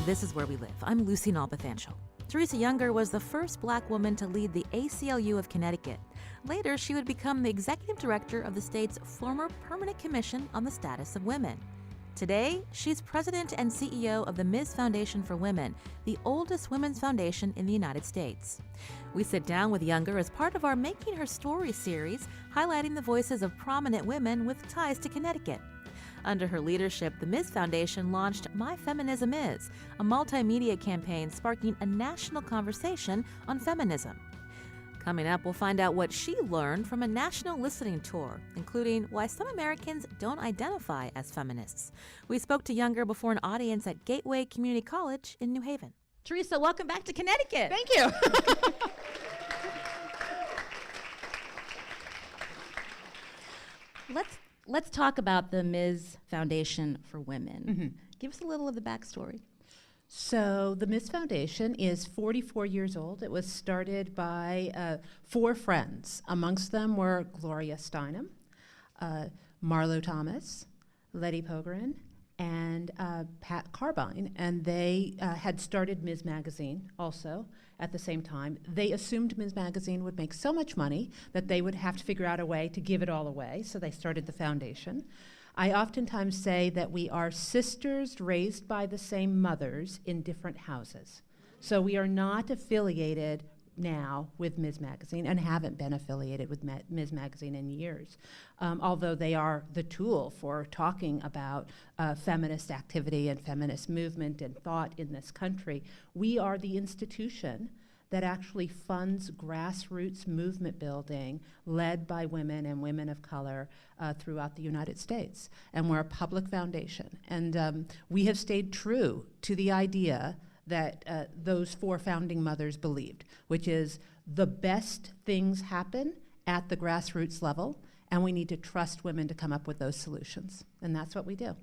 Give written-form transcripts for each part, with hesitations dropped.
This is Where We Live. I'm Lucy Nalpathanchel. Teresa Younger was the first black woman to lead the ACLU of Connecticut. Later, she would become the executive director of the state's former Permanent Commission on the Status of Women. Today, she's president and CEO of the Ms. Foundation for Women, the oldest women's foundation in the United States. We sit down with Younger as part of our Making Her Story series, highlighting the voices of prominent women with ties to Connecticut. Under her leadership, the Ms. Foundation launched My Feminism Is, a multimedia campaign sparking a national conversation on feminism. Coming up, we'll find out what she learned from a national listening tour, including why some Americans don't identify as feminists. We spoke to Younger before an audience at Gateway Community College in New Haven. Teresa, welcome back to Connecticut. Thank you. Let's talk about the Ms. Foundation for Women. Mm-hmm. Give us a little of the backstory. So the Ms. Foundation is 44 years old. It was started by 4 friends. Amongst them were Gloria Steinem, Marlo Thomas, Letty Pogren, and Pat Carbine. And they had started Ms. Magazine also at the same time. They assumed Ms. Magazine would make so much money that they would have to figure out a way to give it all away, so they started the foundation. I oftentimes say that we are sisters raised by the same mothers in different houses. So we are not affiliated now with Ms. Magazine and haven't been affiliated with Ms. Magazine in years, although they are the tool for talking about feminist activity and feminist movement and thought in this country. We are the institution that actually funds grassroots movement building led by women and women of color throughout the United States. And we're a public foundation. And we have stayed true to the idea that those 4 founding mothers believed, which is the best things happen at the grassroots level, and we need to trust women to come up with those solutions. And that's what we do.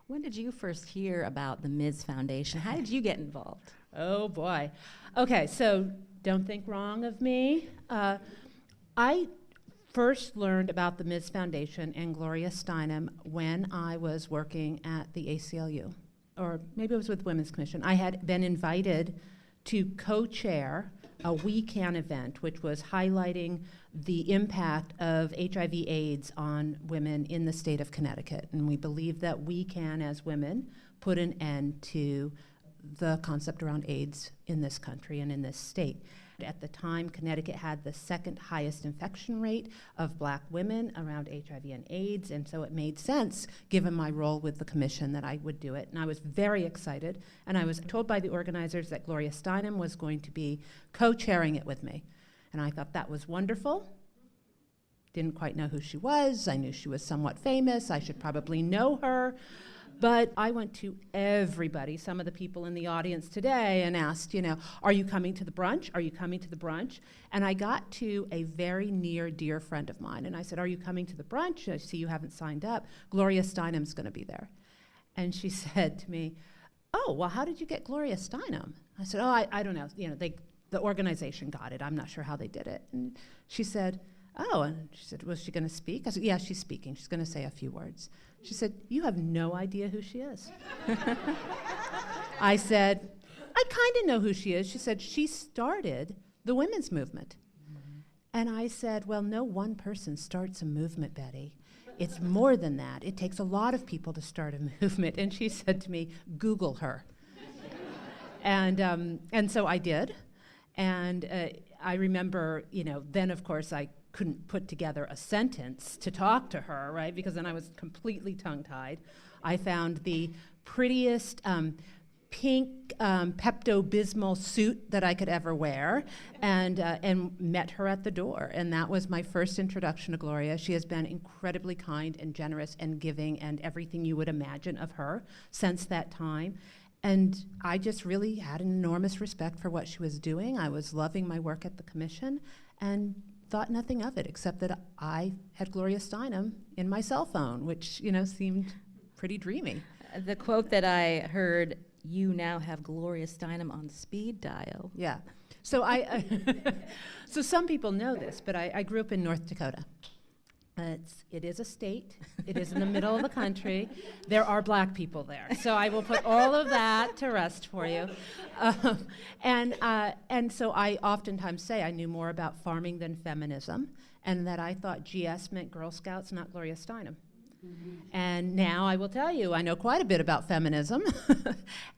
When did you first hear about the Ms. Foundation? How did you get involved? Oh boy. Okay, so don't think wrong of me. I first learned about the Ms. Foundation and Gloria Steinem when I was working at the ACLU, or maybe it was with Women's Commission. I had been invited to co-chair a We Can event, which was highlighting the impact of HIV/AIDS on women in the state of Connecticut. And we believe that we can, as women, put an end to the concept around AIDS in this country and in this state. At the time, Connecticut had the 2nd highest infection rate of black women around HIV and AIDS, and so it made sense, given my role with the commission, that I would do it. And I was very excited, and I was told by the organizers that Gloria Steinem was going to be co-chairing it with me. And I thought that was wonderful. Didn't quite know who she was. I knew she was somewhat famous. I should probably know her. But I went to everybody, some of the people in the audience today, and asked, are you coming to the brunch? Are you coming to the brunch? And I got to a very near, dear friend of mine, and I said, are you coming to the brunch? I see you haven't signed up. Gloria Steinem's going to be there. And she said to me, oh, well, how did you get Gloria Steinem? I said, oh, I don't know. The organization got it. I'm not sure how they did it. And she said, oh, and she said, was she going to speak? I said, yeah, she's speaking. She's going to say a few words. She said, you have no idea who she is. I said, I kind of know who she is. She said, she started the women's movement. Mm-hmm. And I said, well, no one person starts a movement, Betty. It's more than that. It takes a lot of people to start a movement. And she said to me, Google her. And so I did. And I remember, then of course I couldn't put together a sentence to talk to her, right? Because then I was completely tongue-tied. I found the prettiest pink Pepto-Bismol suit that I could ever wear, and met her at the door. And that was my first introduction to Gloria. She has been incredibly kind and generous and giving and everything you would imagine of her since that time. And I just really had an enormous respect for what she was doing. I was loving my work at the commission and thought nothing of it, except that I had Gloria Steinem in my cell phone, which, seemed pretty dreamy. The quote that I heard, you now have Gloria Steinem on speed dial. Yeah. So so some people know this, but I grew up in North Dakota. It is a state. It is in the middle of the country. There are black people there. So I will put all of that to rest for you. And so I oftentimes say I knew more about farming than feminism, and that I thought GS meant Girl Scouts, not Gloria Steinem. And now I will tell you, I know quite a bit about feminism,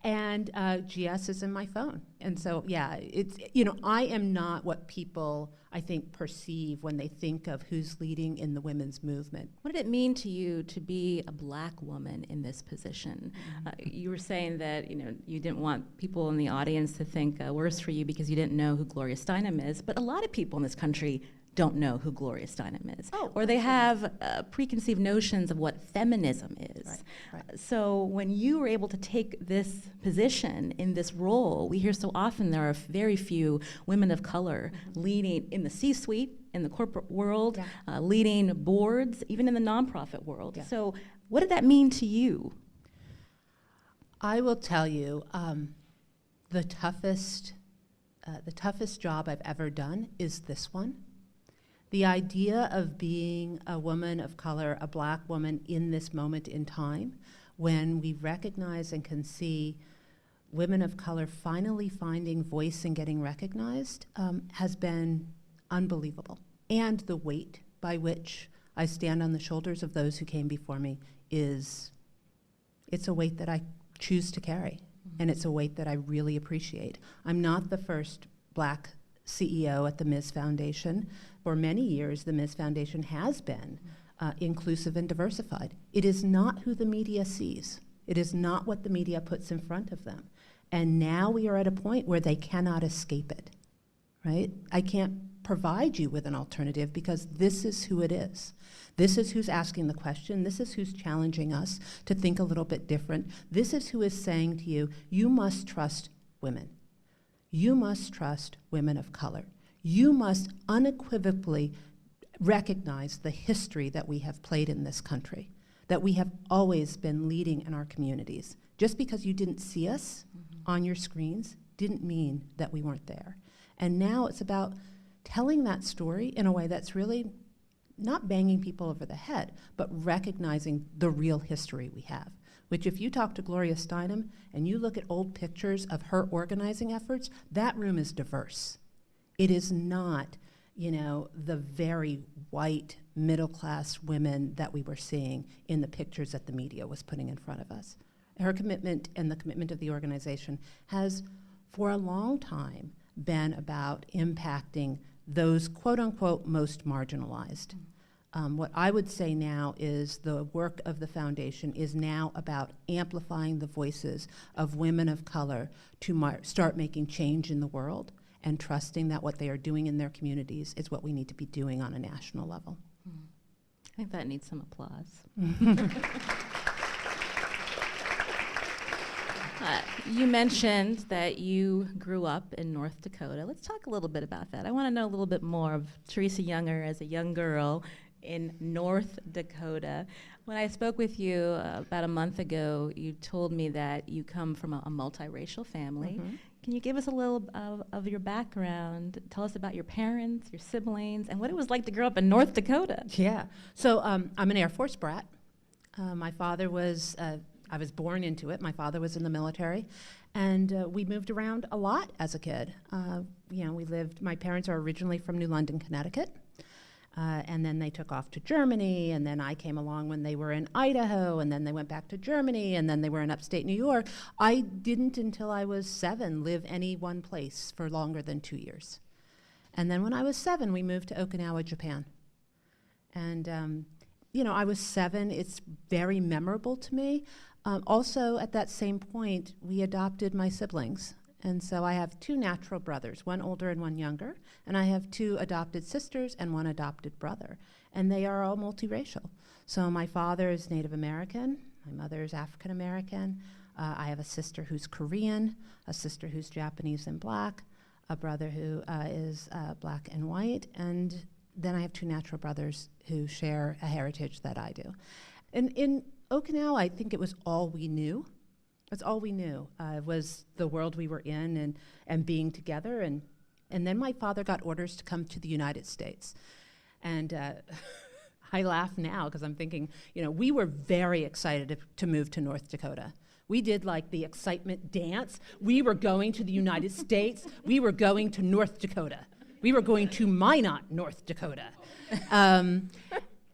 and GS is in my phone. And so, yeah, it's, I am not what people, I think, perceive when they think of who's leading in the women's movement. What did it mean to you to be a black woman in this position? You were saying that, you didn't want people in the audience to think worse for you because you didn't know who Gloria Steinem is, but a lot of people in this country don't know who Gloria Steinem is. Or they have preconceived notions of what feminism is. Right. So when you were able to take this position in this role, we hear so often there are very few women of color leading in the C-suite, in the corporate world, leading boards, even in the nonprofit world. Yeah. So what did that mean to you? I will tell you, the toughest job I've ever done is this one. The idea of being a woman of color, a black woman in this moment in time, when we recognize and can see women of color finally finding voice and getting recognized, has been unbelievable. And the weight by which I stand on the shoulders of those who came before me it's a weight that I choose to carry, and it's a weight that I really appreciate. I'm not the first black CEO at the Ms. Foundation. For many years, the Ms. Foundation has been inclusive and diversified. It is not who the media sees. It is not what the media puts in front of them. And now we are at a point where they cannot escape it, right? I can't provide you with an alternative because this is who it is. This is who's asking the question. This is who's challenging us to think a little bit different. This is who is saying to you, you must trust women. You must trust women of color. You must unequivocally recognize the history that we have played in this country, that we have always been leading in our communities. Just because you didn't see us on your screens didn't mean that we weren't there. And now it's about telling that story in a way that's really not banging people over the head, but recognizing the real history we have. Which if you talk to Gloria Steinem and you look at old pictures of her organizing efforts, that room is diverse. It is not, the very white middle-class women that we were seeing in the pictures that the media was putting in front of us. Her commitment and the commitment of the organization has, for a long time, been about impacting those quote-unquote most marginalized. What I would say now is the work of the foundation is now about amplifying the voices of women of color to start making change in the world and trusting that what they are doing in their communities is what we need to be doing on a national level. I think that needs some applause. You mentioned that you grew up in North Dakota. Let's talk a little bit about that. I want to know a little bit more of Teresa Younger as a young girl in North Dakota. When I spoke with you about a month ago, you told me that you come from a multiracial family. Can you give us a little of your background? Tell us about your parents, your siblings, and what it was like to grow up in North Dakota. Yeah. So I'm an Air Force brat. My father was, I was born into it. My father was in the military. And we moved around a lot as a kid. My parents are originally from New London, Connecticut. And then they took off to Germany, and then I came along when they were in Idaho, and then they went back to Germany, and then they were in upstate New York. I didn't, until I was 7, live any one place for longer than 2 years. And then when I was 7, we moved to Okinawa, Japan. And, I was 7. It's very memorable to me. Also, at that same point, we adopted my siblings. And so I have 2 natural brothers, one older and one younger, and I have 2 adopted sisters and 1 adopted brother, and they are all multiracial. So my father is Native American, my mother is African American, I have a sister who's Korean, a sister who's Japanese and black, a brother who is black and white, and then I have 2 natural brothers who share a heritage that I do. And in Okinawa, I think it was all we knew. That's all we knew, was the world we were in and being together. And then my father got orders to come to the United States. And I laugh now because I'm thinking, we were very excited to move to North Dakota. We did like the excitement dance. We were going to the United States. We were going to North Dakota. We were going to Minot, North Dakota.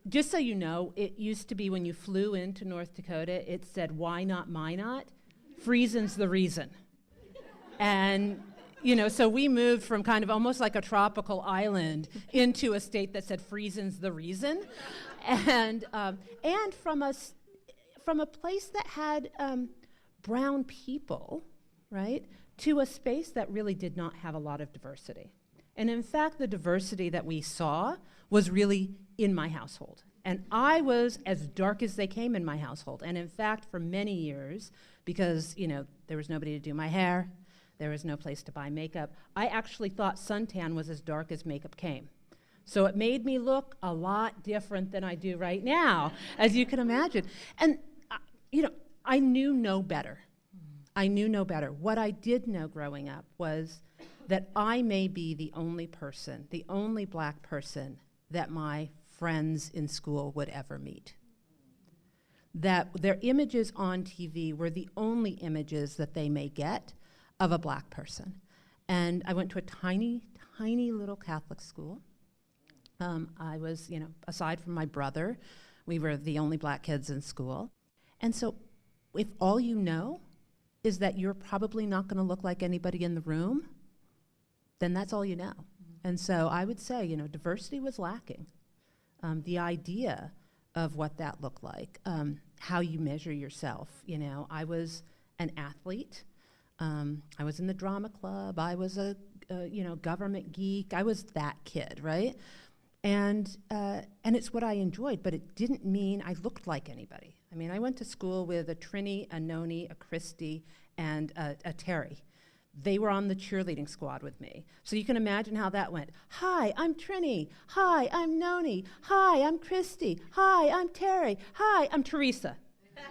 Just so you know, it used to be when you flew into North Dakota, it said, "Why not Minot? Friesen's the reason." And so we moved from kind of almost like a tropical island into a state that said Friesen's the reason, and from a place that had brown people, right, to a space that really did not have a lot of diversity. And in fact, the diversity that we saw was really in my household. And I was as dark as they came in my household. And in fact, for many years, because there was nobody to do my hair, there was no place to buy makeup, I actually thought suntan was as dark as makeup came. So it made me look a lot different than I do right now, as you can imagine. And I knew no better. I knew no better. What I did know growing up was that I may be the only person, the only black person that my friends in school would ever meet. That their images on TV were the only images that they may get of a black person. And I went to a tiny, tiny little Catholic school. I was, aside from my brother, we were the only black kids in school. And so if all you know is that you're probably not going to look like anybody in the room, then that's all you know. And so I would say, diversity was lacking. The idea of what that looked like, how you measure yourself. I was an athlete. I was in the drama club. I was a government geek. I was that kid, right? And it's what I enjoyed, but it didn't mean I looked like anybody. I mean, I went to school with a Trini, a Noni, a Christy, and a Terry. They were on the cheerleading squad with me. So you can imagine how that went. Hi, I'm Trini. Hi, I'm Noni. Hi, I'm Christy. Hi, I'm Terry. Hi, I'm Teresa.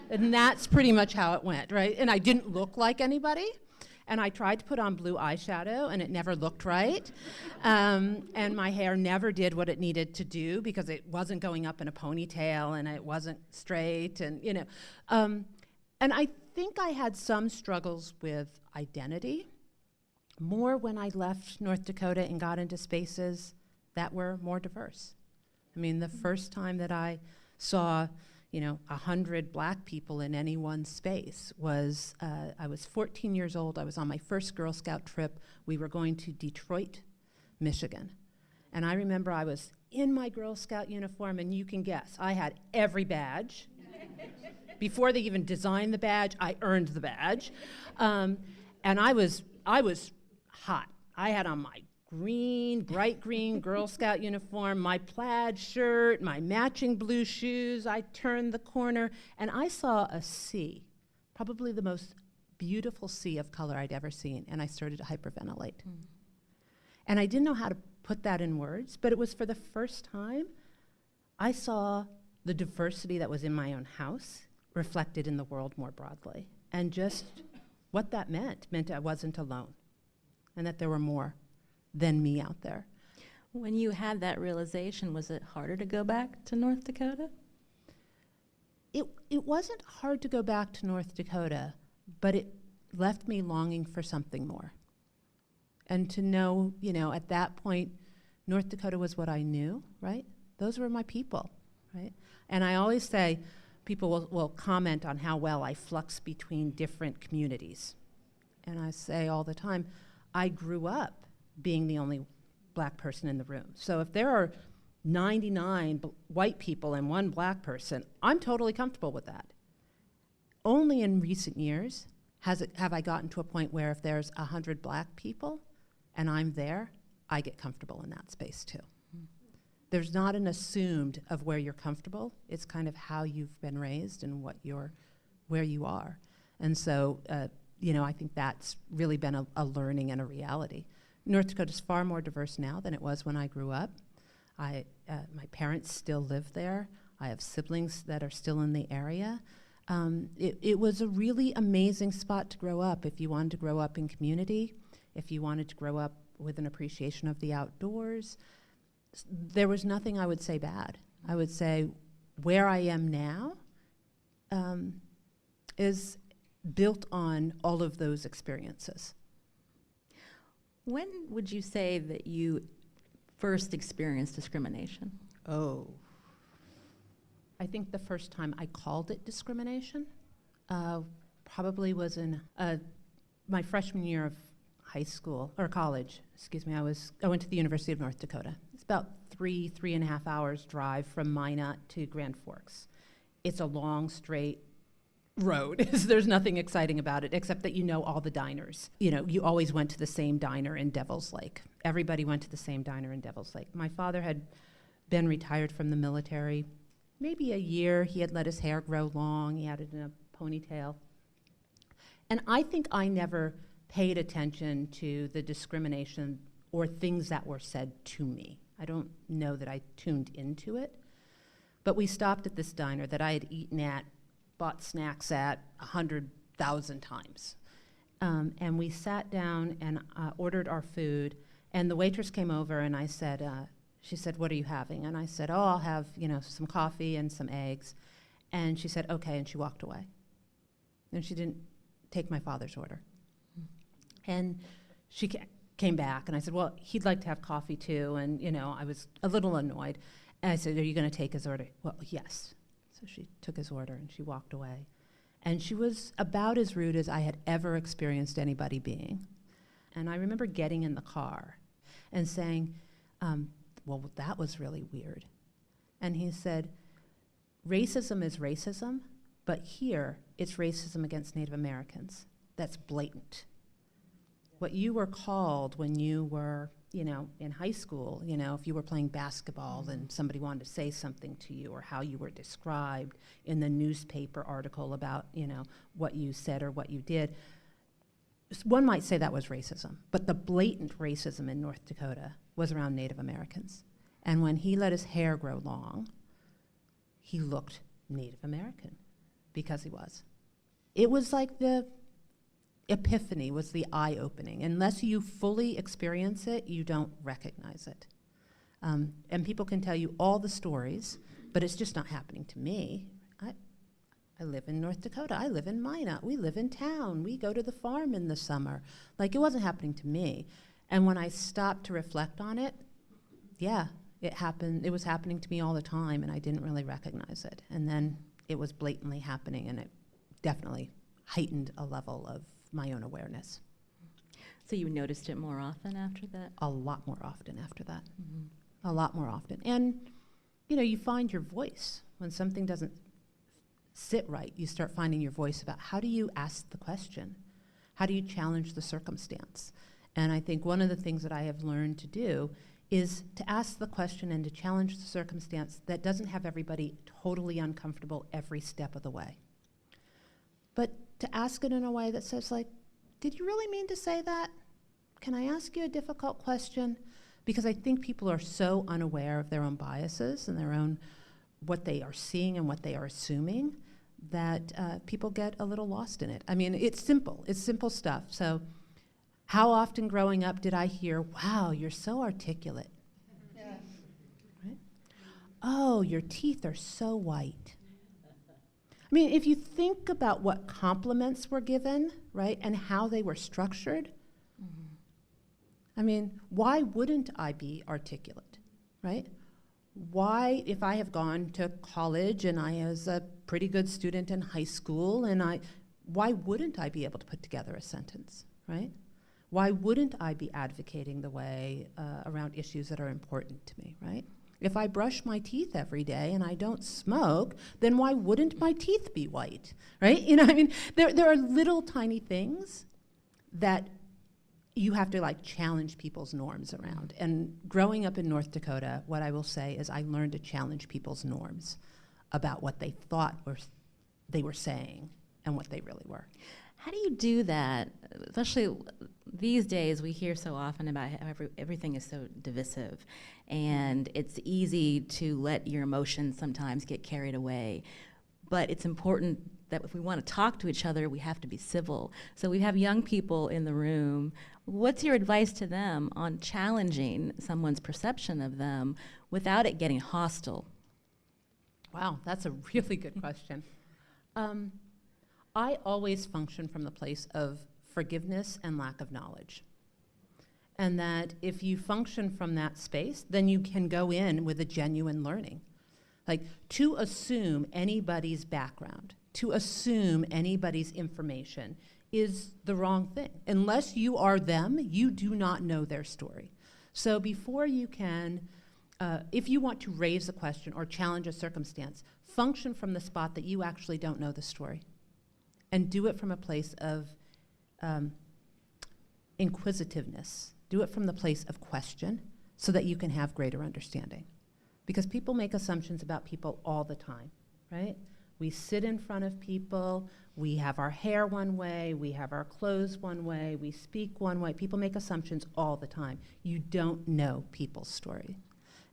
And that's pretty much how it went, right? And I didn't look like anybody. And I tried to put on blue eyeshadow, and it never looked right. And my hair never did what it needed to do because it wasn't going up in a ponytail, and it wasn't straight, and and I think I had some struggles with identity, more when I left North Dakota and got into spaces that were more diverse. I mean, the first time that I saw 100 black people in any one space was, I was 14 years old. I was on my first Girl Scout trip. We were going to Detroit, Michigan. And I remember I was in my Girl Scout uniform, and you can guess, I had every badge. Before they even designed the badge, I earned the badge. And I was hot. I had on my bright green Girl Scout uniform, my plaid shirt, my matching blue shoes. I turned the corner, and I saw a sea, probably the most beautiful sea of color I'd ever seen, and I started to hyperventilate. And I didn't know how to put that in words, but it was for the first time I saw the diversity that was in my own house reflected in the world more broadly. And just what that meant I wasn't alone, and that there were more than me out there. When you had that realization, was it harder to go back to North Dakota? It wasn't hard to go back to North Dakota, but it left me longing for something more. And to know, at that point, North Dakota was what I knew, right? Those were my people, right? And I always say, people will comment on how well I flux between different communities. And I say all the time, I grew up being the only black person in the room. So if there are 99 white people and one black person, I'm totally comfortable with that. Only in recent years have I gotten to a point where if there's 100 black people and I'm there, I get comfortable in that space too. There's not an assumed of where you're comfortable. It's kind of how you've been raised and where you are. And so, I think that's really been a learning and a reality. North Dakota is far more diverse now than it was when I grew up. My parents still live there. I have siblings that are still in the area. It was a really amazing spot to grow up if you wanted to grow up in community, if you wanted to grow up with an appreciation of the outdoors. There was nothing I would say bad. I would say where I am now is built on all of those experiences. When would you say that you first experienced discrimination? Oh. I think the first time I called it discrimination probably was in my freshman year of high school, or college, excuse me. I went to the University of North Dakota. It's about 3.5 hours drive from Minot to Grand Forks. It's a long, straight road. There's nothing exciting about it except that you know all the diners. You know, you always went to the same diner in Devil's Lake. Everybody went to the same diner in Devil's Lake. My father had been retired from the military maybe a year. He had let his hair grow long. He had it in a ponytail. And I think I never paid attention to the discrimination or things that were said to me. I don't know that I tuned into it. But we stopped at this diner that I had eaten at, bought snacks at 100,000 times. And we sat down and ordered our food. And the waitress came over and I said, she said, "What are you having?" And I said, "Oh, I'll have, some coffee and some eggs." And she said, "Okay," and she walked away. And she didn't take my father's order. And she came back, and I said, "Well, he'd like to have coffee too." And, I was a little annoyed. And I said, "Are you going to take his order?" "Well, yes." So she took his order, and she walked away. And she was about as rude as I had ever experienced anybody being. And I remember getting in the car and saying, "Well, that was really weird." And he said, "Racism is racism, but here it's racism against Native Americans. That's blatant. What you were called when you were, in high school, if you were playing basketball and somebody wanted to say something to you, or how you were described in the newspaper article about, what you said or what you did, one might say that was racism. But the blatant racism in North Dakota was around Native Americans. And when he let his hair grow long, he looked Native American because he was. It was like the epiphany, was the eye-opening. Unless you fully experience it, you don't recognize it. And people can tell you all the stories, but it's just not happening to me. I live in North Dakota. I live in Minot. We live in town. We go to the farm in the summer. Like, it wasn't happening to me. And when I stopped to reflect on it, yeah, it happened. It was happening to me all the time, and I didn't really recognize it. And then it was blatantly happening, and it definitely heightened a level of my own awareness. So you noticed it more often after that? A lot more often after that. Mm-hmm. A lot more often. And, you find your voice. When something doesn't sit right, you start finding your voice about how do you ask the question? How do you challenge the circumstance? And I think one of the things that I have learned to do is to ask the question and to challenge the circumstance that doesn't have everybody totally uncomfortable every step of the way. But to ask it in a way that says, like, did you really mean to say that? Can I ask you a difficult question? Because I think people are so unaware of their own biases and their own, what they are seeing and what they are assuming, that people get a little lost in it. I mean, it's simple stuff. So how often growing up did I hear, "Wow, you're so articulate." Yeah. Right? "Oh, your teeth are so white." I mean, if you think about what compliments were given, right, and how they were structured, I mean, why wouldn't I be articulate, right? Why, if I have gone to college and I was a pretty good student in high school, why wouldn't I be able to put together a sentence, right? Why wouldn't I be advocating the way around issues that are important to me, right? If I brush my teeth every day and I don't smoke, then why wouldn't my teeth be white, right? There are little tiny things that you have to challenge people's norms around. And growing up in North Dakota, what I will say is I learned to challenge people's norms about what they thought they were saying and what they really were. How do you do that? Especially these days, we hear so often about how everything is so divisive, and it's easy to let your emotions sometimes get carried away. But it's important that if we want to talk to each other, we have to be civil. So we have young people in the room. What's your advice to them on challenging someone's perception of them without it getting hostile? Wow, that's a really good question. I always function from the place of forgiveness and lack of knowledge. And that if you function from that space, then you can go in with a genuine learning. Like, to assume anybody's background, to assume anybody's information is the wrong thing. Unless you are them, you do not know their story. So before you can, if you want to raise a question or challenge a circumstance, function from the spot that you actually don't know the story. And do it from a place of inquisitiveness. Do it from the place of question so that you can have greater understanding. Because people make assumptions about people all the time, right? We sit in front of people, we have our hair one way, we have our clothes one way, we speak one way. People make assumptions all the time. You don't know people's story.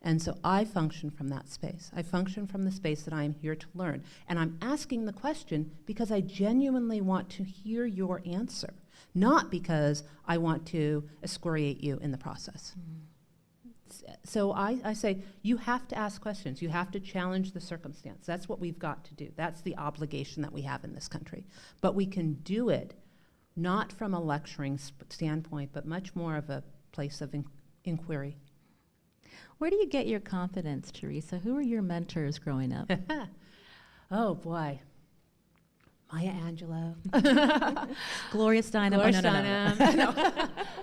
And so I function from that space. I function from the space that I am here to learn. And I'm asking the question because I genuinely want to hear your answer, not because I want to excoriate you in the process. So I say, you have to ask questions. You have to challenge the circumstance. That's what we've got to do. That's the obligation that we have in this country. But we can do it not from a lecturing standpoint, but much more of a place of inquiry. Where do you get your confidence, Teresa? Who were your mentors growing up? Oh, boy. Maya Angelou. Gloria Steinem. Gloria Oh, no, Steinem.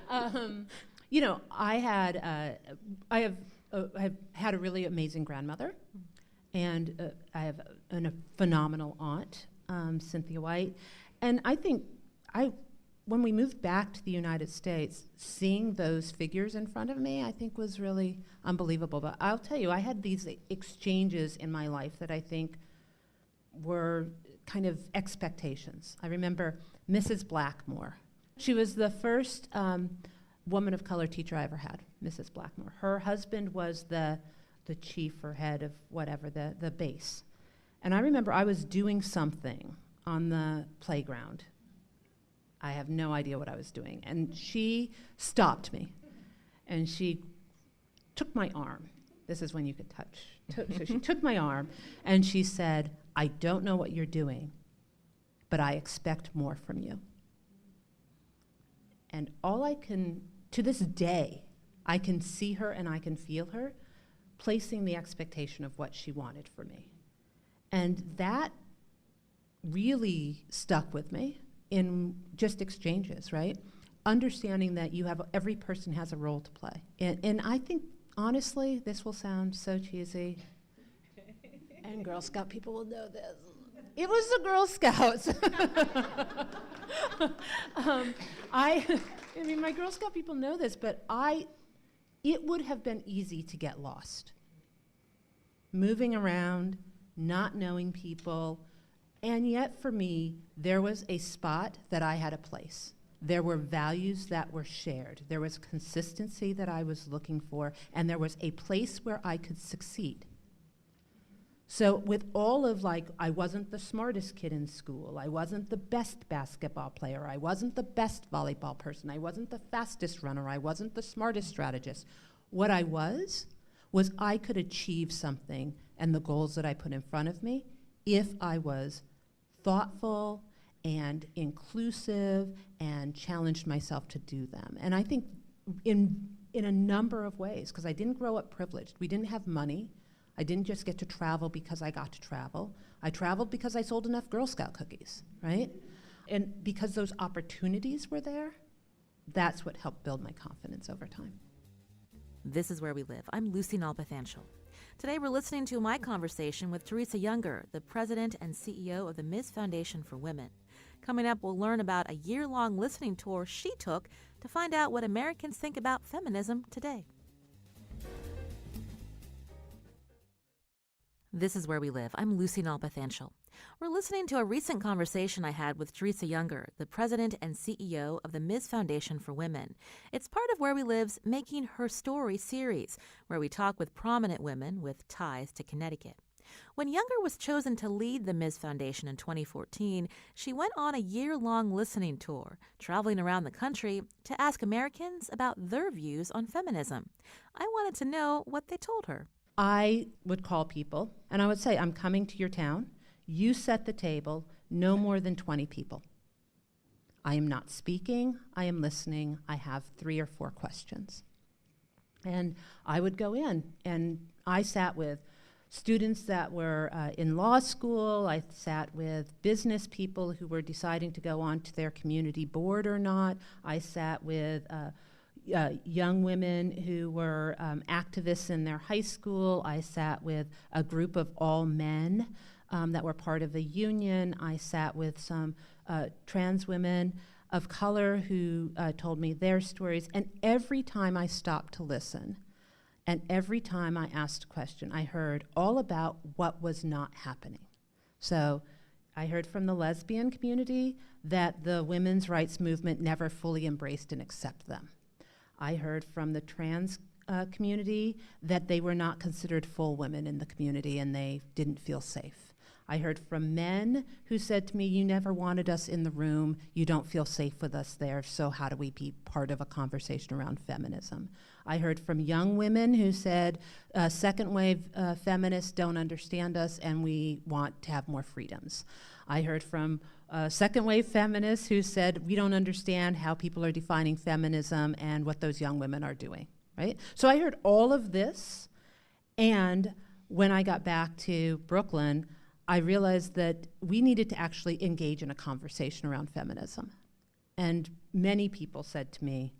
no, no. You know, I have had a really amazing grandmother, and I have a phenomenal aunt, Cynthia White, and I think when we moved back to the United States, seeing those figures in front of me, I think was really unbelievable. But I'll tell you, I had these exchanges in my life that I think were kind of expectations. I remember Mrs. Blackmore. She was the first woman of color teacher I ever had, Mrs. Blackmore. Her husband was the chief or head of whatever, the base. And I remember I was doing something on the playground. I have no idea what I was doing. And she stopped me, and she took my arm. This is when you could touch. So she took my arm, and she said, "I don't know what you're doing, but I expect more from you." And all I can, to this day, I can see her and I can feel her placing the expectation of what she wanted for me. And that really stuck with me in just exchanges, right? Understanding that every person has a role to play. And I think, honestly, this will sound so cheesy, and Girl Scout people will know this. It was the Girl Scouts. I mean, my Girl Scout people know this, but it would have been easy to get lost. Moving around, not knowing people, and yet for me, there was a spot that I had a place. There were values that were shared. There was consistency that I was looking for, and there was a place where I could succeed. So with all of I wasn't the smartest kid in school, I wasn't the best basketball player, I wasn't the best volleyball person, I wasn't the fastest runner, I wasn't the smartest strategist. What I was I could achieve something and the goals that I put in front of me if I was thoughtful and inclusive and challenged myself to do them. And I think in a number of ways, because I didn't grow up privileged. We didn't have money. I didn't just get to travel because I got to travel. I traveled because I sold enough Girl Scout cookies, right? And because those opportunities were there, that's what helped build my confidence over time. This is Where We Live. I'm Lucy Nalpathanchel. Today we're listening to my conversation with Teresa Younger, the president and CEO of the Ms. Foundation for Women. Coming up, we'll learn about a year-long listening tour she took to find out what Americans think about feminism today. This is Where We Live. I'm Lucy Nalpathanchel. We're listening to a recent conversation I had with Teresa Younger, the president and CEO of the Ms. Foundation for Women. It's part of Where We Live's Making Her Story series, where we talk with prominent women with ties to Connecticut. When Younger was chosen to lead the Ms. Foundation in 2014, she went on a year-long listening tour, traveling around the country to ask Americans about their views on feminism. I wanted to know what they told her. I would call people and I would say, I'm coming to your town. You set the table, no more than 20 people. I am not speaking, I am listening. I have 3 or 4 questions. And I would go in, and I sat with students that were in law school. I sat with business people who were deciding to go on to their community board or not. I sat with young women who were activists in their high school. I sat with a group of all men that were part of a union. I sat with some trans women of color who told me their stories. And every time I stopped to listen, and every time I asked a question, I heard all about what was not happening. So I heard from the lesbian community that the women's rights movement never fully embraced and accepted them. I heard from the trans community that they were not considered full women in the community and they didn't feel safe. I heard from men who said to me, you never wanted us in the room, you don't feel safe with us there, so how do we be part of a conversation around feminism? I heard from young women who said, second wave feminists don't understand us and we want to have more freedoms. I heard from second wave feminists who said, we don't understand how people are defining feminism and what those young women are doing, right? So I heard all of this, and when I got back to Brooklyn, I realized that we needed to actually engage in a conversation around feminism. And many people said to me,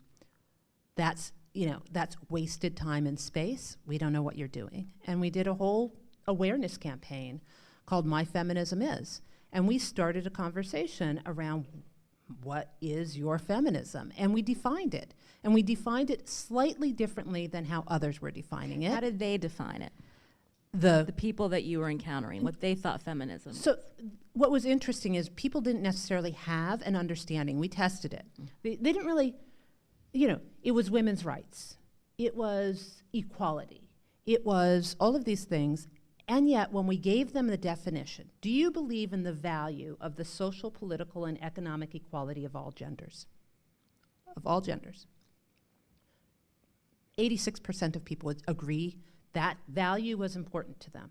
that's wasted time and space. We don't know what you're doing. And we did a whole awareness campaign called My Feminism Is. And we started a conversation around what is your feminism? And we defined it. And we defined it slightly differently than how others were defining it. How did they define it? The people that you were encountering, what they thought feminism. So what was interesting is people didn't necessarily have an understanding. We tested it. They didn't really, it was women's rights. It was equality. It was all of these things. And yet, when we gave them the definition, do you believe in the value of the social, political, and economic equality of all genders? Of all genders. 86% of people would agree that value was important to them.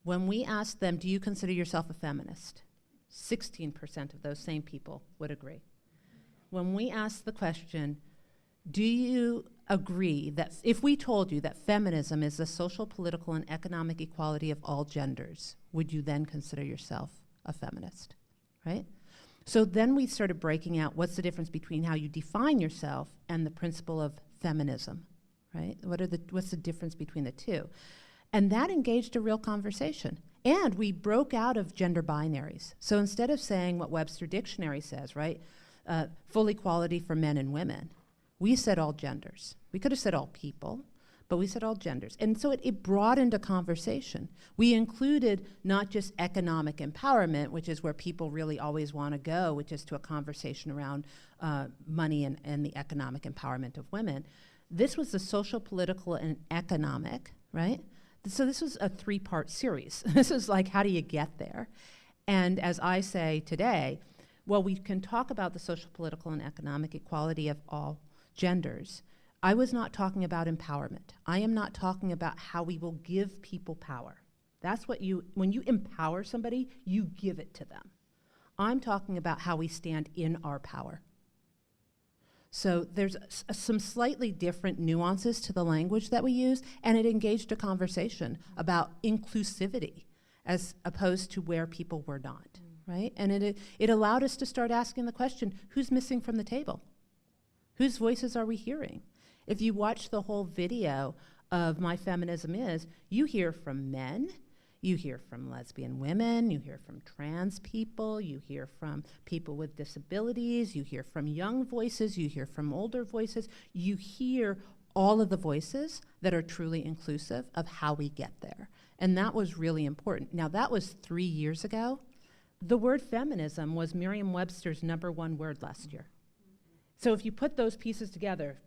When we asked them, do you consider yourself a feminist? 16% of those same people would agree. When we asked the question, do you agree that if we told you that feminism is the social, political, and economic equality of all genders, would you then consider yourself a feminist, right? So then we started breaking out what's the difference between how you define yourself and the principle of feminism, right? What's the difference between the two? And that engaged a real conversation. And we broke out of gender binaries. So instead of saying what Webster Dictionary says, right, full equality for men and women, we said all genders. We could have said all people, but we said all genders. And so it broadened a conversation. We included not just economic empowerment, which is where people really always want to go, which is to a conversation around money and the economic empowerment of women. This was the social, political, and economic, right? So this was a 3-part series. This is like, how do you get there? And as I say today, well, we can talk about the social, political, and economic equality of all genders. I was not talking about empowerment. I am not talking about how we will give people power. That's what when you empower somebody, you give it to them. I'm talking about how we stand in our power. So there's some slightly different nuances to the language that we use, and it engaged a conversation about inclusivity as opposed to where people were not, right? And it allowed us to start asking the question, who's missing from the table? Whose voices are we hearing? If you watch the whole video of My Feminism Is, you hear from men, you hear from lesbian women, you hear from trans people, you hear from people with disabilities, you hear from young voices, you hear from older voices, you hear all of the voices that are truly inclusive of how we get there. And that was really important. Now, that was 3 years ago. The word feminism was Merriam-Webster's #1 word last year. So if you put those pieces together,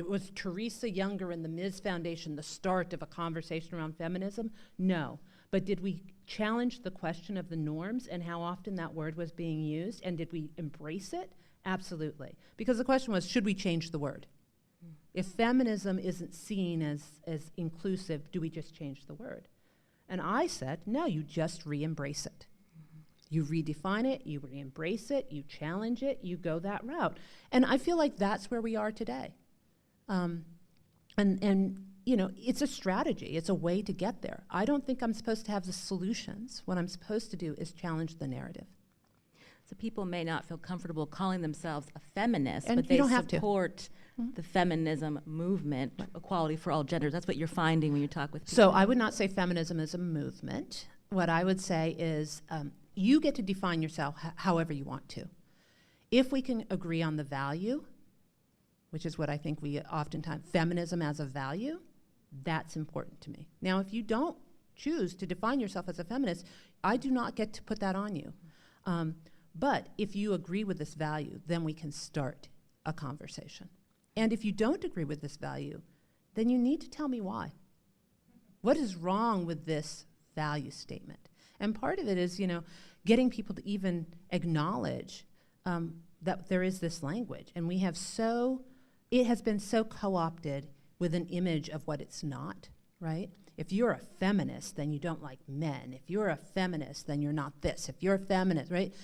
was Teresa Younger and the Ms. Foundation the start of a conversation around feminism? No. But did we challenge the question of the norms and how often that word was being used? And did we embrace it? Absolutely. Because the question was, should we change the word? If feminism isn't seen as inclusive, do we just change the word? And I said, no, you just re-embrace it. You redefine it, you re-embrace it, you challenge it, you go that route. And I feel like that's where we are today. And you know, it's a strategy, it's a way to get there. I don't think I'm supposed to have the solutions. What I'm supposed to do is challenge the narrative. So people may not feel comfortable calling themselves a feminist, And but you they don't have to. support the feminism movement, equality for all genders. That's what you're finding when you talk with people. So I would not say feminism is a movement. What I would say is you get to define yourself however you want to. If we can agree on the value, which is what I think we oftentimes, feminism as a value, that's important to me. Now, if you don't choose to define yourself as a feminist, I do not get to put that on you. But if you agree with this value, then we can start a conversation. And if you don't agree with this value, then you need to tell me why. What is wrong with this value statement? And part of it is, you know, getting people to even acknowledge that there is this language. And we have it has been so co-opted with an image of what it's not, right? If you're a feminist, then you don't like men. If you're a feminist, then you're not this. If you're a feminist, right?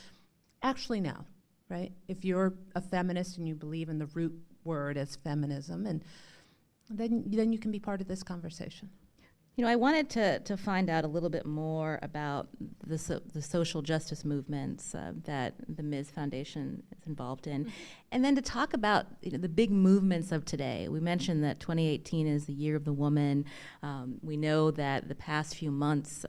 Actually, no, right? If you're a feminist and you believe in the root word as feminism, and then you can be part of this conversation. You know, I wanted to find out a little bit more about the social justice movements that the Ms. Foundation is involved in, and then to talk about the big movements of today. We mentioned that 2018 is the year of the woman. We know that the past few months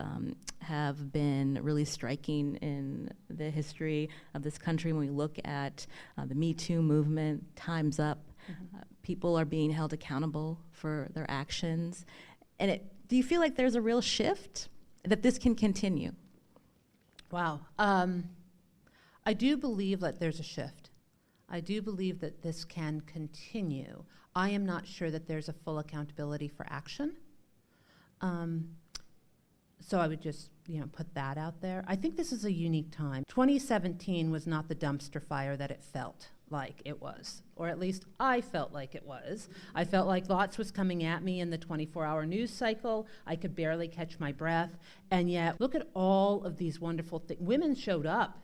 have been really striking in the history of this country. When we look at the Me Too movement, Time's Up, people are being held accountable for their actions, and do you feel like there's a real shift, that this can continue? Wow. I do believe that there's a shift. I do believe that this can continue. I am not sure that there's a full accountability for action. So I would just, put that out there. I think this is a unique time. 2017 was not the dumpster fire that it felt like it was, or at least I felt like it was. I felt like lots was coming at me in the 24-hour news cycle. I could barely catch my breath. And yet, look at all of these wonderful things. Women showed up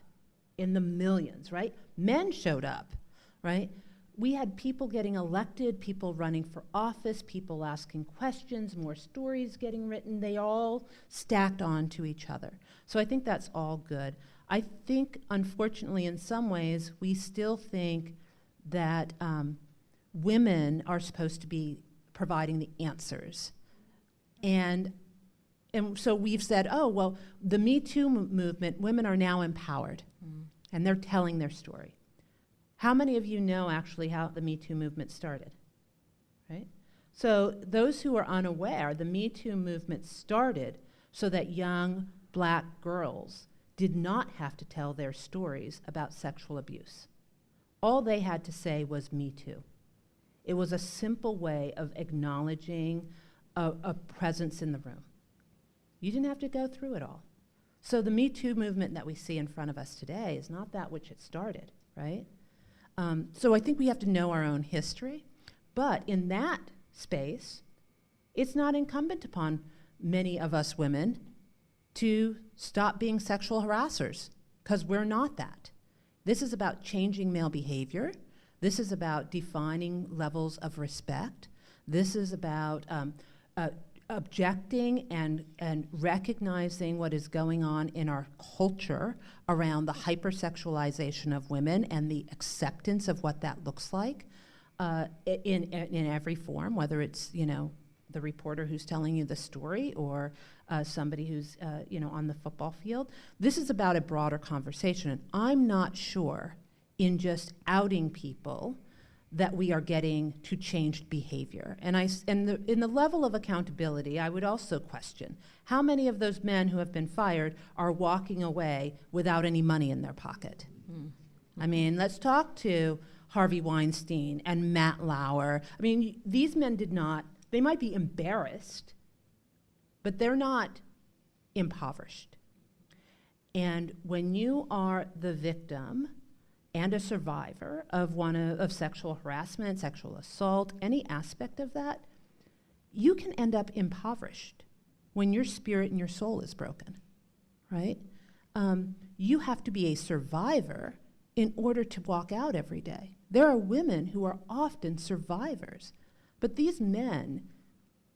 in the millions, right? Men showed up, right? We had people getting elected, people running for office, people asking questions, more stories getting written. They all stacked on to each other. So I think that's all good. I think, unfortunately, in some ways, we still think that women are supposed to be providing the answers. And so we've said, oh, well, the Me Too movement, women are now empowered, and they're telling their story. How many of you know actually how the Me Too movement started, right? So those who are unaware, the Me Too movement started so that young black girls did not have to tell their stories about sexual abuse. All they had to say was Me Too. It was a simple way of acknowledging a presence in the room. You didn't have to go through it all. So the Me Too movement that we see in front of us today is not that which it started, right? So I think we have to know our own history, but in that space, it's not incumbent upon many of us women to stop being sexual harassers, because we're not that. This is about changing male behavior. This is about defining levels of respect. This is about objecting and recognizing what is going on in our culture around the hypersexualization of women and the acceptance of what that looks like in every form, whether it's, the reporter who's telling you the story or somebody who's on the football field. This is about a broader conversation, and I'm not sure in just outing people that we are getting to changed behavior. And in the level of accountability, I would also question how many of those men who have been fired are walking away without any money in their pocket. I mean, let's talk to Harvey Weinstein and Matt Lauer. I mean, these men they might be embarrassed, but they're not impoverished. And when you are the victim and a survivor of sexual harassment, sexual assault, any aspect of that, you can end up impoverished when your spirit and your soul is broken, right? You have to be a survivor in order to walk out every day. There are women who are often survivors, but these men,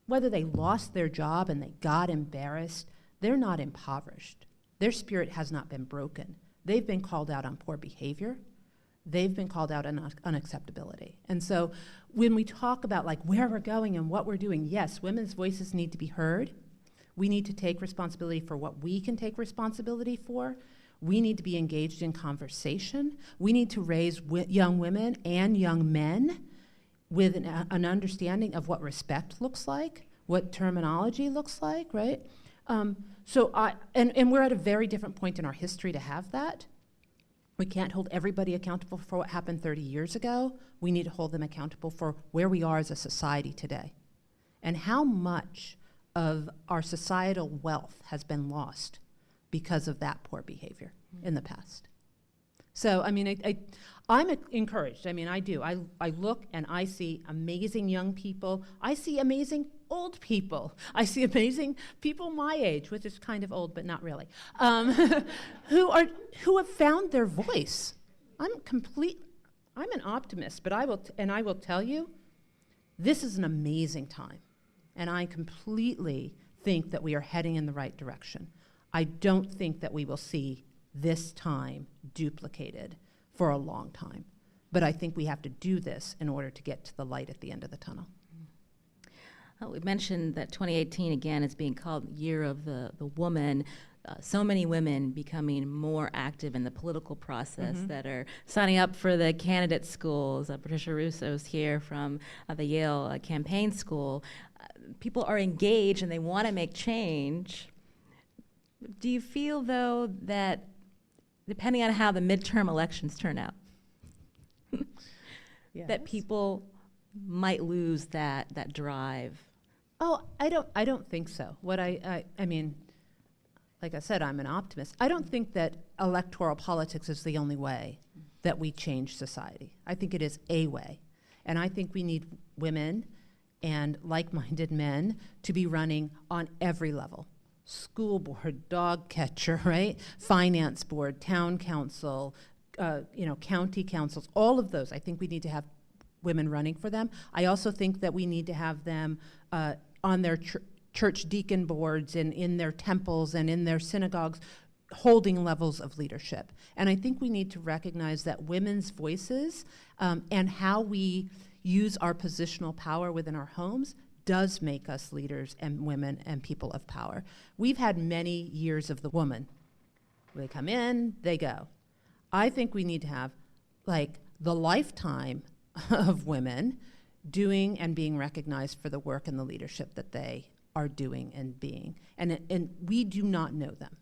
whether they lost their job and they got embarrassed, they're not impoverished. Their spirit has not been broken. They've been called out on poor behavior. They've been called out on unacceptability. And so when we talk about like where we're going and what we're doing, yes, women's voices need to be heard. We need to take responsibility for what we can take responsibility for. We need to be engaged in conversation. We need to raise young women and young men with an understanding of what respect looks like, what terminology looks like, right? And we're at a very different point in our history to have that. We can't hold everybody accountable for what happened 30 years ago. We need to hold them accountable for where we are as a society today and how much of our societal wealth has been lost because of that poor behavior in the past. So, I mean, I'm encouraged. I mean, I do. I look and I see amazing young people. I see amazing old people. I see amazing people my age, which is kind of old, but not really, who have found their voice. I'm an optimist, but I will tell you, this is an amazing time. And I completely think that we are heading in the right direction. I don't think that we will see this time duplicated for a long time. But I think we have to do this in order to get to the light at the end of the tunnel. We mentioned that 2018, again, is being called Year of the Woman. So many women becoming more active in the political process that are signing up for the candidate schools. Patricia Russo's here from the Yale Campaign School. People are engaged and they want to make change. Do you feel, though, that depending on how the midterm elections turn out, that people might lose that drive? Oh, I don't think so. I mean, like I said, I'm an optimist. I don't think that electoral politics is the only way that we change society. I think it is a way. And I think we need women and like-minded men to be running on every level. School board, dog catcher, right? Finance board, town council, county councils, all of those. I think we need to have women running for them. I also think that we need to have them on their church deacon boards and in their temples and in their synagogues holding levels of leadership. And I think we need to recognize that women's voices and how we use our positional power within our homes does make us leaders and women and people of power. We've had many years of the woman. They come in, they go. I think we need to have like the lifetime of women doing and being recognized for the work and the leadership that they are doing and being. And we do not know them.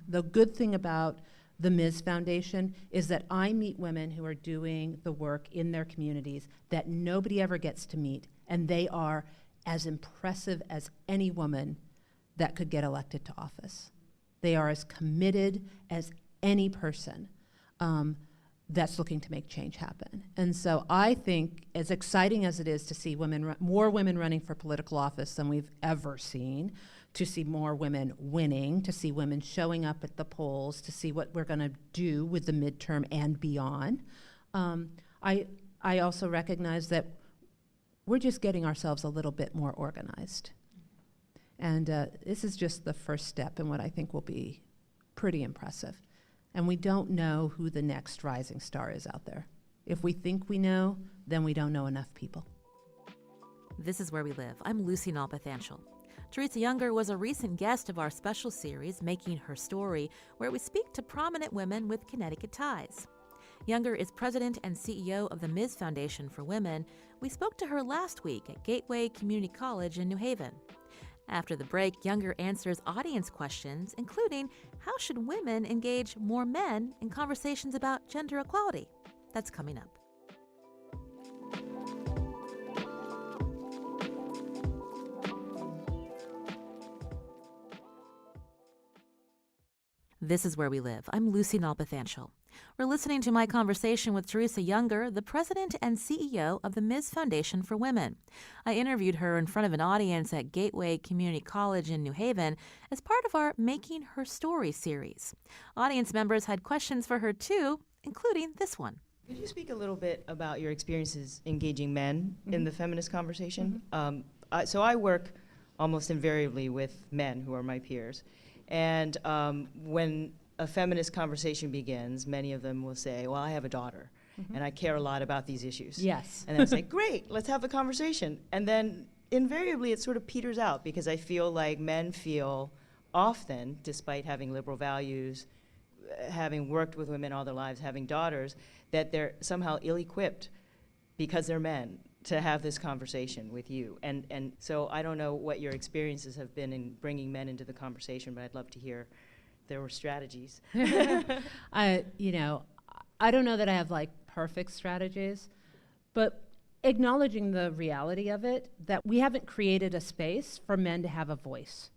The good thing about the Ms. Foundation is that I meet women who are doing the work in their communities that nobody ever gets to meet, and they are as impressive as any woman that could get elected to office. They are as committed as any person that's looking to make change happen. And so I think, as exciting as it is to see more women running for political office than we've ever seen, to see more women winning, to see women showing up at the polls, to see what we're going to do with the midterm and beyond, I also recognize that we're just getting ourselves a little bit more organized. And this is just the first step in what I think will be pretty impressive. And we don't know who the next rising star is out there. If we think we know, then we don't know enough people. This is Where We Live. I'm Lucy Nalpathanchel. Teresa Younger was a recent guest of our special series, Making Her Story, where we speak to prominent women with Connecticut ties. Younger is president and CEO of the Ms. Foundation for Women. We spoke to her last week at Gateway Community College in New Haven. After the break, Younger answers audience questions, including how should women engage more men in conversations about gender equality? That's coming up. This is Where We Live. I'm Lucy Nalpathanchel. We're listening to my conversation with Teresa Younger, the president and CEO of the Ms. Foundation for Women. I interviewed her in front of an audience at Gateway Community College in New Haven as part of our Making Her Story series. Audience members had questions for her too, including this one. Could you speak a little bit about your experiences engaging men in the feminist conversation? So I work almost invariably with men who are my peers. And when a feminist conversation begins, many of them will say, well, I have a daughter, and I care a lot about these issues. Yes. And then I say, great, let's have a conversation. And then invariably it sort of peters out because I feel like men feel often, despite having liberal values, having worked with women all their lives, having daughters, that they're somehow ill-equipped because they're men to have this conversation with you. And so I don't know what your experiences have been in bringing men into the conversation, but I'd love to hear there were strategies. I don't know that I have like perfect strategies, but acknowledging the reality of it, that we haven't created a space for men to have a voice.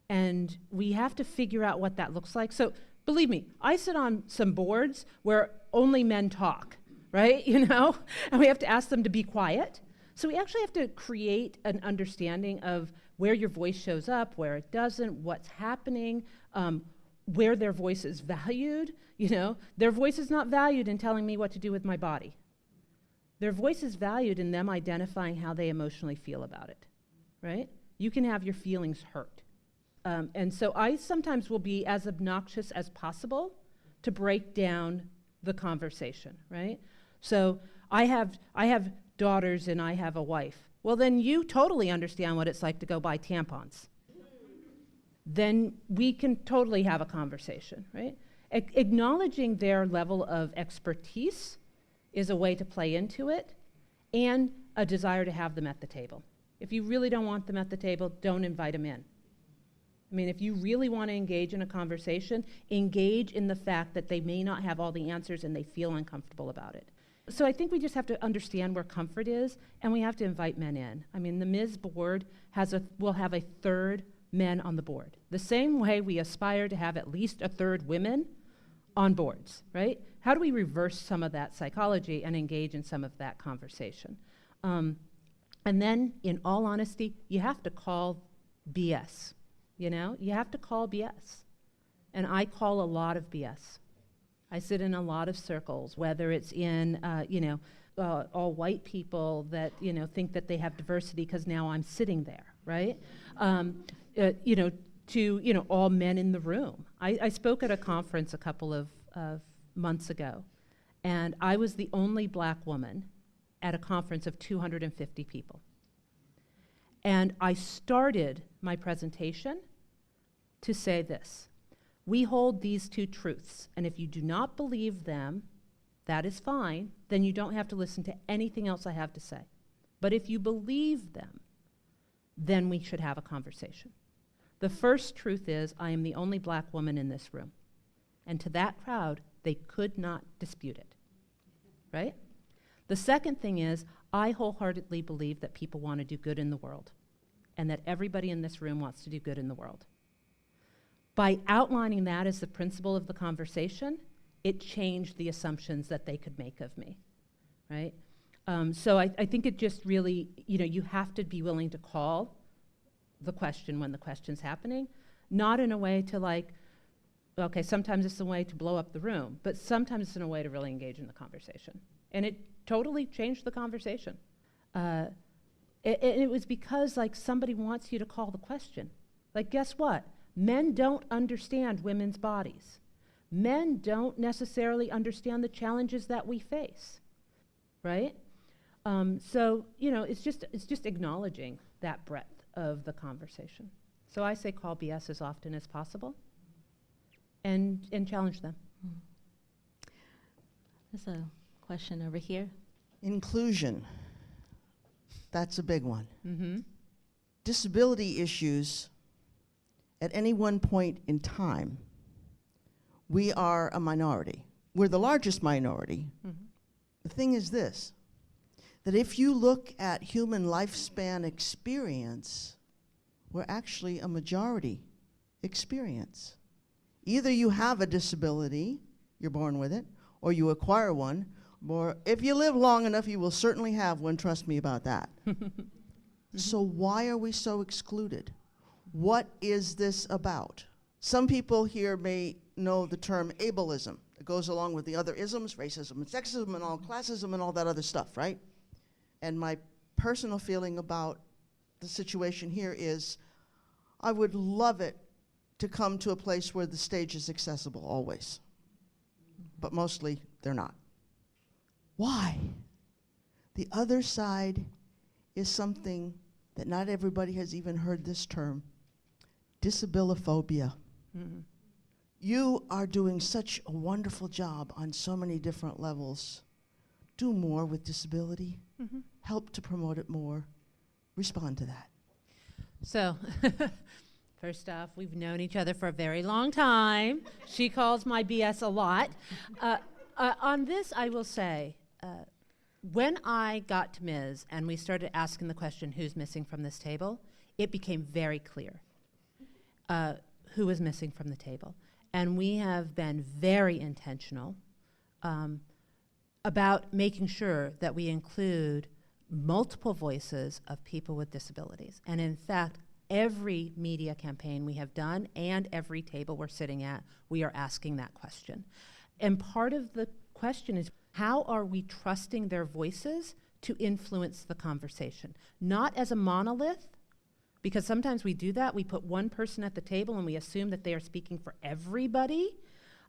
And we have to figure out what that looks like. So believe me, I sit on some boards where only men talk, right? And we have to ask them to be quiet. So we actually have to create an understanding of where your voice shows up, where it doesn't, what's happening, where their voice is valued. Their voice is not valued in telling me what to do with my body. Their voice is valued in them identifying how they emotionally feel about it, right? You can have your feelings hurt. And so I sometimes will be as obnoxious as possible to break down the conversation, right? So I have daughters and I have a wife. Well, then you totally understand what it's like to go buy tampons. Then we can totally have a conversation, right? Acknowledging their level of expertise is a way to play into it, and a desire to have them at the table. If you really don't want them at the table, don't invite them in. I mean, if you really want to engage in a conversation, engage in the fact that they may not have all the answers and they feel uncomfortable about it. So I think we just have to understand where comfort is, and we have to invite men in. I mean, the Ms. board will have a third men on the board. The same way we aspire to have at least a third women on boards, right? How do we reverse some of that psychology and engage in some of that conversation? And then, in all honesty, you have to call BS. You have to call BS. And I call a lot of BS. I sit in a lot of circles, whether it's in, all white people that, think that they have diversity because now I'm sitting there, right? To all men in the room. I spoke at a conference a couple of months ago, and I was the only black woman at a conference of 250 people. And I started my presentation to say this: we hold these two truths, and if you do not believe them, that is fine, then you don't have to listen to anything else I have to say. But if you believe them, then we should have a conversation. The first truth is, I am the only black woman in this room. And to that crowd, they could not dispute it, right? The second thing is, I wholeheartedly believe that people want to do good in the world, and that everybody in this room wants to do good in the world. By outlining that as the principle of the conversation, it changed the assumptions that they could make of me, right? So I think it just really, you have to be willing to call the question when the question's happening, not in a way to okay, sometimes it's a way to blow up the room, but sometimes it's in a way to really engage in the conversation. And it totally changed the conversation. It was because somebody wants you to call the question. Guess what? Men don't understand women's bodies. Men don't necessarily understand the challenges that we face, right? So it's just acknowledging that breadth of the conversation. So I say call BS as often as possible, and challenge them. There's a question over here. Inclusion. That's a big one. Mm-hmm. Disability issues, at any one point in time, we are a minority. We're the largest minority. Mm-hmm. The thing is this, that if you look at human lifespan experience, we're actually a majority experience. Either you have a disability you're born with it, or you acquire one, or if you live long enough, you will certainly have one, trust me about that. So why are we so excluded? What is this about? Some people here may know the term ableism. It goes along with the other isms, racism and sexism and all classism and all that other stuff, right? And my personal feeling about the situation here is I would love it to come to a place where the stage is accessible always. But mostly they're not. Why? The other side is something that not everybody has even heard this term, disabiliphobia. Mm-hmm. You are doing such a wonderful job on so many different levels. Do more with disability. Mm-hmm. Help to promote it more. Respond to that. So, first off, we've known each other for a very long time. She calls my BS a lot. On this, I will say, when I got to Ms. and we started asking the question, who's missing from this table, it became very clear who was missing from the table. And we have been very intentional about making sure that we include multiple voices of people with disabilities. And in fact, every media campaign we have done and every table we're sitting at, we are asking that question. And part of the question is, how are we trusting their voices to influence the conversation? Not as a monolith, because sometimes we do that. We put one person at the table and we assume that they are speaking for everybody.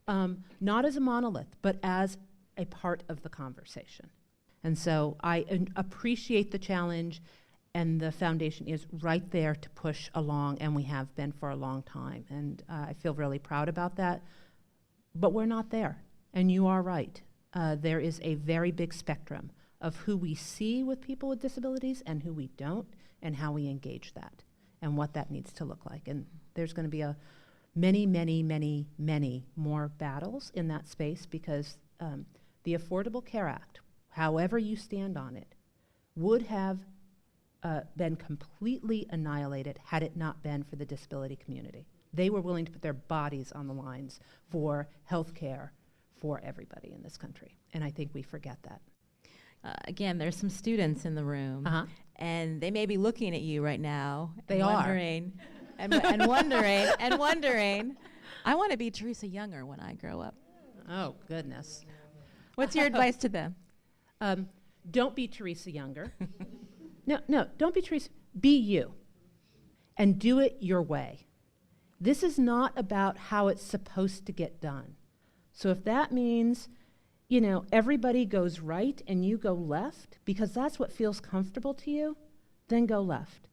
Not as a monolith, but as a part of the conversation. And so I appreciate the challenge, and the foundation is right there to push along, and we have been for a long time. And I feel really proud about that. But we're not there, and you are right. There is a very big spectrum of who we see with people with disabilities and who we don't, and how we engage that, and what that needs to look like. And there's going to be many more battles in that space, because the Affordable Care Act, however you stand on it, would have been completely annihilated had it not been for the disability community. They were willing to put their bodies on the lines for health care for everybody in this country. And I think we forget that. Again, there's some students in the room, and they may be looking at you right now. They and are. Wondering, and wondering, I want to be Teresa Younger when I grow up. Oh, goodness. What's your advice to them? Don't be Teresa Younger. No, don't be Teresa. Be you. And do it your way. This is not about how it's supposed to get done. So if that means, everybody goes right and you go left, because that's what feels comfortable to you, then go left.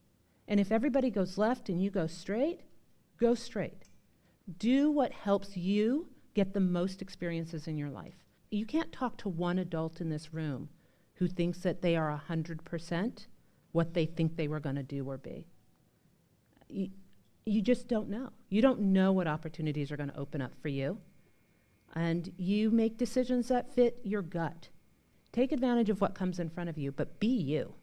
And if everybody goes left and you go straight, go straight. Do what helps you get the most experiences in your life. You can't talk to one adult in this room who thinks that they are 100% what they think they were going to do or be. You just don't know. You don't know what opportunities are going to open up for you. And you make decisions that fit your gut. Take advantage of what comes in front of you, but be you.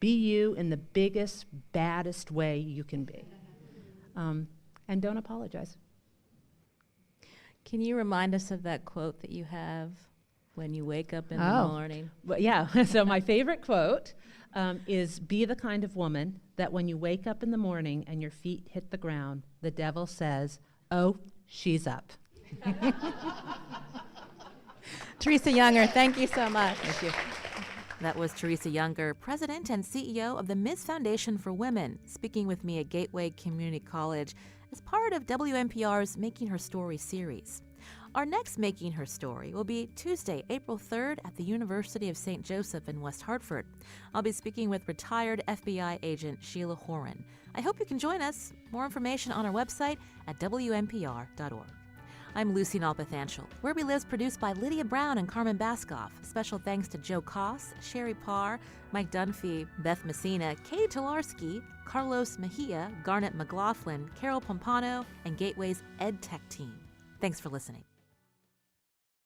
Be you in the biggest, baddest way you can be. And don't apologize. Can you remind us of that quote that you have when you wake up in the morning? Well, yeah, so my favorite quote is, be the kind of woman that when you wake up in the morning and your feet hit the ground, the devil says, oh, she's up. Teresa Younger, thank you so much. Thank you. That was Teresa Younger, President and CEO of the Ms. Foundation for Women, speaking with me at Gateway Community College as part of WNPR's Making Her Story series. Our next Making Her Story will be Tuesday, April 3rd at the University of St. Joseph in West Hartford. I'll be speaking with retired FBI agent Sheila Horan. I hope you can join us. More information on our website at WNPR.org. I'm Lucy Nalpathanchel. Where We Live's produced by Lydia Brown and Carmen Baskoff. Special thanks to Joe Koss, Sherry Parr, Mike Dunphy, Beth Messina, Katie Tolarski, Carlos Mejia, Garnet McLaughlin, Carol Pompano, and Gateway's EdTech team. Thanks for listening.